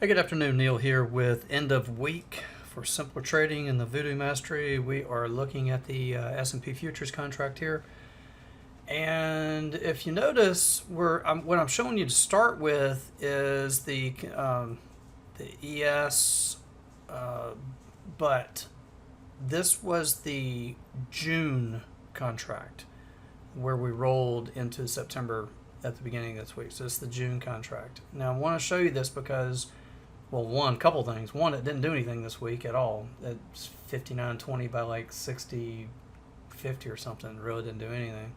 Hey, good afternoon. Neil here with end of week for simpler trading in the Voodoo Mastery. We are looking at the S&P futures contract here, and if you notice, what I'm showing you to start with is the ES, but this was the June contract where we rolled into September at the beginning of this week. So it's the June contract. Now I want to show you this because, well, couple things. One, it didn't do anything this week at all. It's 59.20 by like 60.50 or something. It really didn't do anything.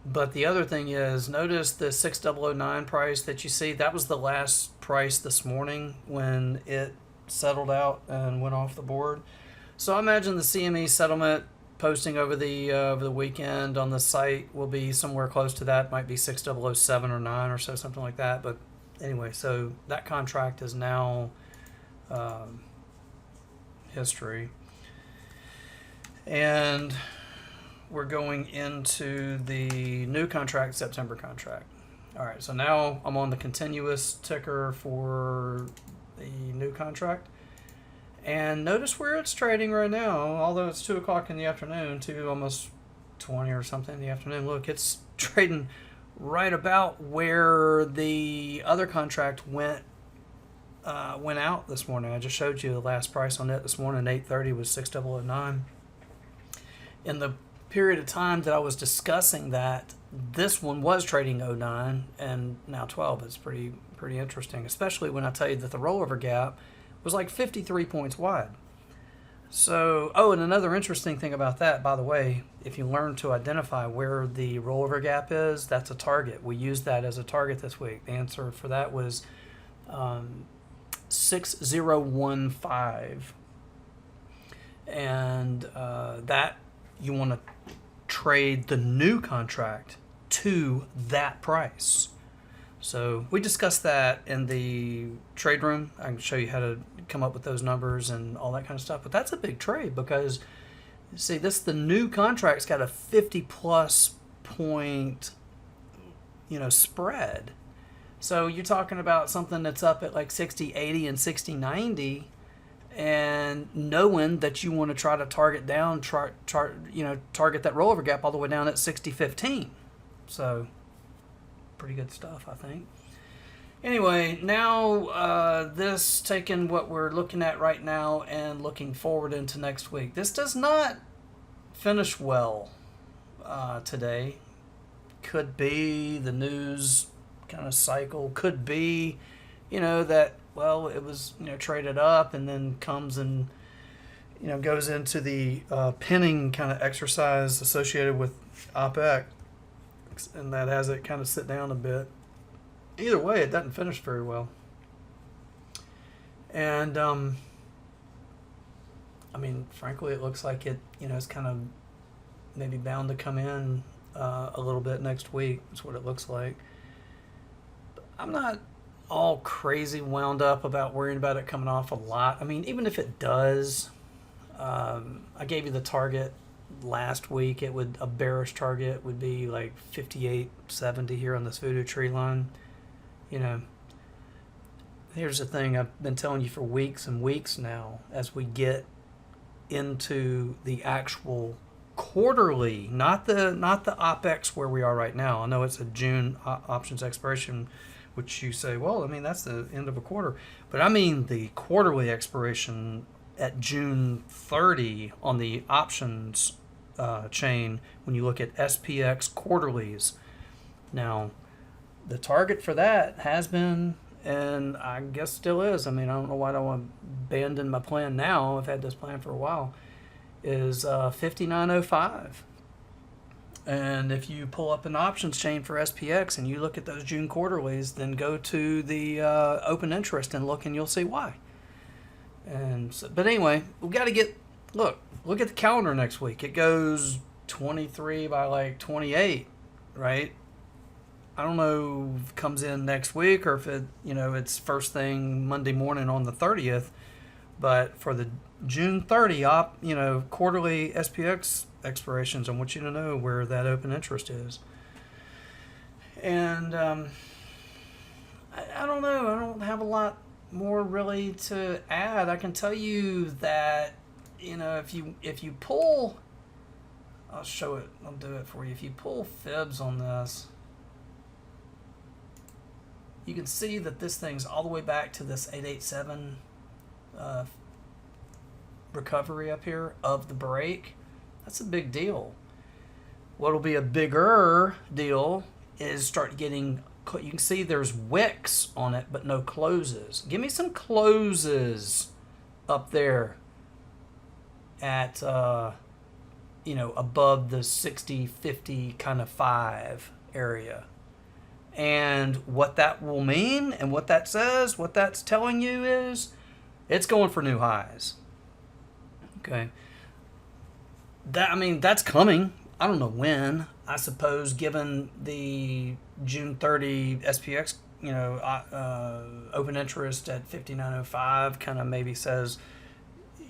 But the other thing is, notice the 6009 price that you see. That was the last price this morning when it settled out and went off the board. So I imagine the CME settlement posting over the weekend on the site will be somewhere close to that. Might be 6007 or 9 or so, something like that. But anyway, so that contract is now history. And we're going into the new contract, September contract. All right, so now I'm on the continuous ticker for the new contract. And notice where it's trading right now, although it's 2 o'clock in the afternoon, almost 20 or something in the afternoon. Look, it's trading right about where the other contract went out this morning. I just showed you the last price on it this morning. 8:30 was 6009. In the period of time that I was discussing that, this one was trading 09 and now 12. It's pretty interesting, especially when I tell you that the rollover gap was like 53 points wide. So, and another interesting thing about that, by the way, if you learn to identify where the rollover gap is, that's a target. We used that as a target this week. The answer for that was 6015. And that you want to trade the new contract to that price. So we discussed that in the trade room. I can show you how to come up with those numbers and all that kind of stuff. But that's a big trade because, see, the new contract's got a 50-plus point, spread. So you're talking about something that's up at like 60.80 and 60.90, and knowing that you want to try to target down, target that rollover gap all the way down at 60.15. So pretty good stuff, I think. Anyway, now this taking what we're looking at right now and looking forward into next week. This does not finish well today. Could be the news kind of cycle. Could be, that, well, it was, traded up and then comes and, goes into the pinning kind of exercise associated with Opex, and that has it kind of sit down a bit. Either way, it doesn't finish very well. And, frankly, it looks like it, it's kind of maybe bound to come in a little bit next week. That's what it looks like. But I'm not all crazy wound up about worrying about it coming off a lot. Even if it does, I gave you the target last week. A bearish target would be like 58.70 here on this voodoo tree line. Here's the thing I've been telling you for weeks and weeks now. As we get into the actual quarterly, not the Opex where we are right now. I know it's a June options expiration, which you say, well, that's the end of a quarter. But the quarterly expiration at June 30 on the options chain when you look at SPX quarterlies. Now, the target for that has been, and I guess still is, I don't know why I don't want to abandon my plan now. I've had this plan for a while, is 5905. And if you pull up an options chain for SPX and you look at those June quarterlies, then go to the open interest and look, and you'll see why. And so, but anyway, we got to look at the calendar next week. It goes 23 by like 28, right? I don't know if it comes in next week or if it's first thing Monday morning on the 30th. But for the June 30 quarterly SPX expirations, I want you to know where that open interest is. And I I don't know. I don't have a lot more really to add. I can tell you that, if you pull, I'll show it. I'll do it for you. If you pull fibs on this, you can see that this thing's all the way back to this 887 recovery up here of the break. That's a big deal. What'll be a bigger deal is start getting, you can see there's wicks on it, but no closes. Give me some closes up there at, above the 60, 50 kind of 5 area. And what that will mean and what that says, what that's telling you is it's going for new highs. Okay. That's coming. I don't know when. I suppose given the June 30 SPX, open interest at 59.05 kind of maybe says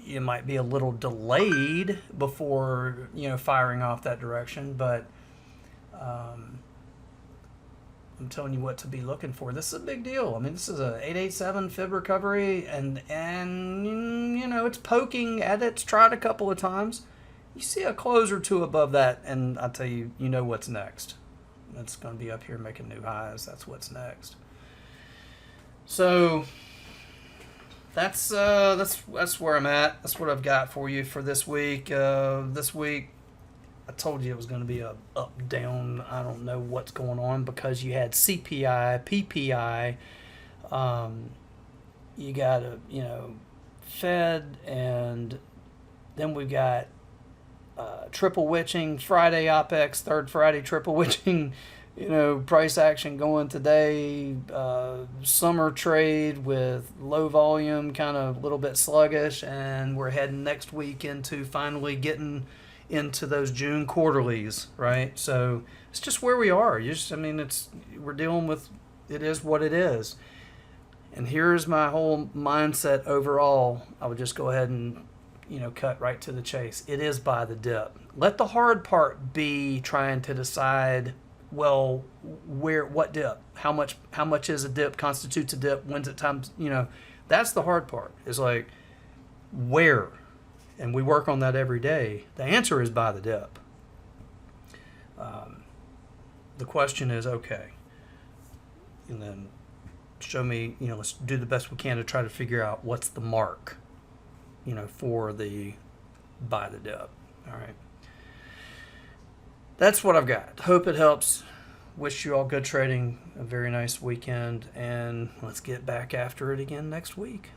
you might be a little delayed before, firing off that direction. But I'm telling you what to be looking for. This is a big deal. This is a 887 fib recovery, and it's poking at it. It's tried a couple of times. You see a close or two above that, and I tell you, you know what's next. It's going to be up here making new highs. That's what's next. So that's where I'm at. That's what I've got for you for this week. This week, I told you it was going to be a up down. I don't know what's going on because you had CPI, PPI. You got Fed, and then we got triple witching Friday Opex, third Friday triple witching. Price action going today. Summer trade with low volume, kind of a little bit sluggish, and we're heading next week into finally getting into those June quarterlies, right? So it's just where we are. We're dealing with, it is what it is. And here's my whole mindset overall. I would just go ahead and, cut right to the chase. It is by the dip. Let the hard part be trying to decide, well, what dip? How much is a dip, constitutes a dip? When's it time? That's the hard part. Is like, where? And we work on that every day. The answer is by the dip. The question is, okay, and then show me, let's do the best we can to try to figure out what's the mark, for the by the dip. All right. That's what I've got. Hope it helps. Wish you all good trading, a very nice weekend, and let's get back after it again next week.